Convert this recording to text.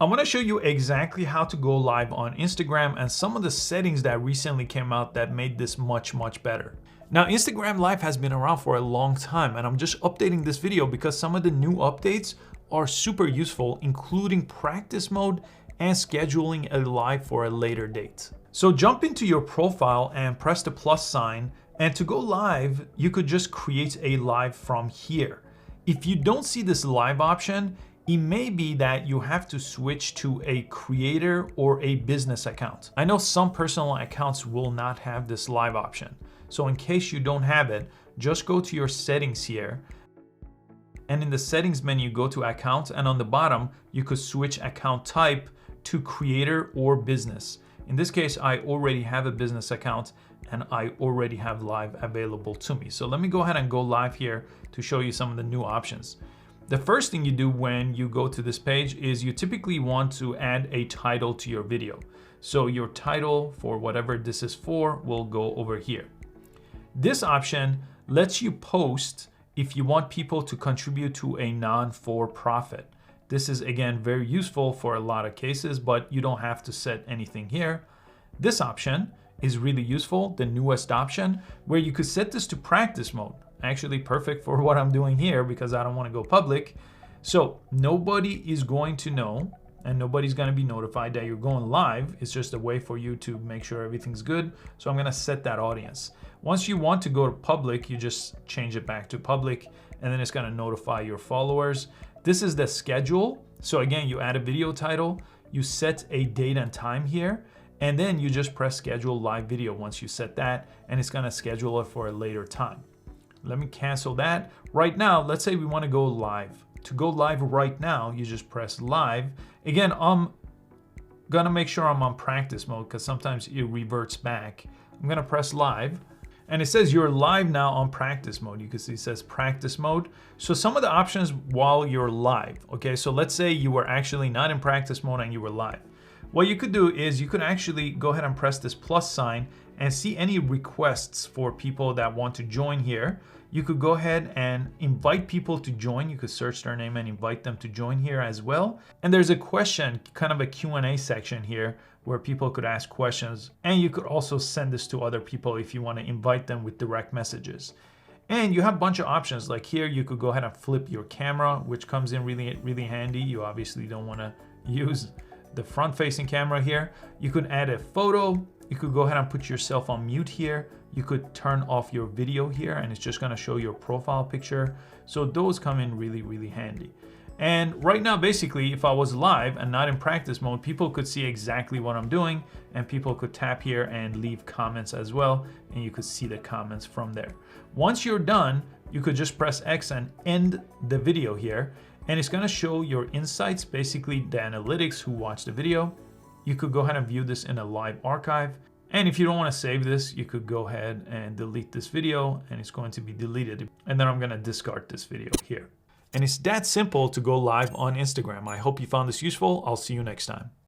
I'm going to show you exactly how to go live on Instagram and some of the settings that recently came out that made this much better. Now, Instagram Live has been around for a long time, and I'm just updating this video because some of the new updates are super useful, including practice mode and scheduling a live for a later date. So jump into your profile and press the plus sign, and to go live, you could just create a live from here. If you don't see this live option, it may be that you have to switch to a creator or a business account. I know some personal accounts will not have this live option. So in case you don't have it, just go to your settings here. And in the settings menu, go to account, and on the bottom, you could switch account type to creator or business. In this case, I already have a business account and I already have live available to me. So let me go ahead and go live here to show you some of the new options. The first thing you do when you go to this page is you typically want to add a title to your video. So your title for whatever this is for will go over here. This option lets you post if you want people to contribute to a non-for-profit. This is again very useful for a lot of cases, but you don't have to set anything here. This option is really useful, the newest option, where you could set this to practice mode. Actually perfect for what I'm doing here because I don't want to go public. So nobody is going to know and nobody's going to be notified that you're going live. It's just a way for you to make sure everything's good. So I'm going to set that audience. Once you want to go to public, you just change it back to public, and then it's going to notify your followers. This is the schedule. So again, you add a video title, you set a date and time here, and then you just press schedule live video once you set that, and it's going to schedule it for a later time. Let me cancel that. Right now, let's say we want to go live. To go live right now, you just press live. Again, I'm gonna make sure I'm on practice mode because sometimes it reverts back. I'm gonna press live, and it says you're live now on practice mode. You can see it says practice mode. So some of the options while you're live, okay? So let's say you were actually not in practice mode and you were live. What you could do is you could actually go ahead and press this plus sign and see any requests for people that want to join here. You could go ahead and invite people to join. You could search their name and invite them to join here as well. And there's a question, kind of a Q&A section here where people could ask questions. And you could also send this to other people if you want to invite them with direct messages. And you have a bunch of options. Like here, you could go ahead and flip your camera, which comes in really handy. You obviously don't want to use the front-facing camera here. You could add a photo. You could go ahead and put yourself on mute here. You could turn off your video here, and it's just going to show your profile picture. So those come in really handy. And right now, basically, if I was live and not in practice mode, people could see exactly what I'm doing, and people could tap here and leave comments as well, and you could see the comments from there. Once you're done, you could just press X and end the video here, and it's going to show your insights, basically the analytics who watched the video. You could go ahead and view this in a live archive. And if you don't want to save this, you could go ahead and delete this video, and it's going to be deleted. And then I'm going to discard this video here. And it's that simple to go live on Instagram. I hope you found this useful. I'll see you next time.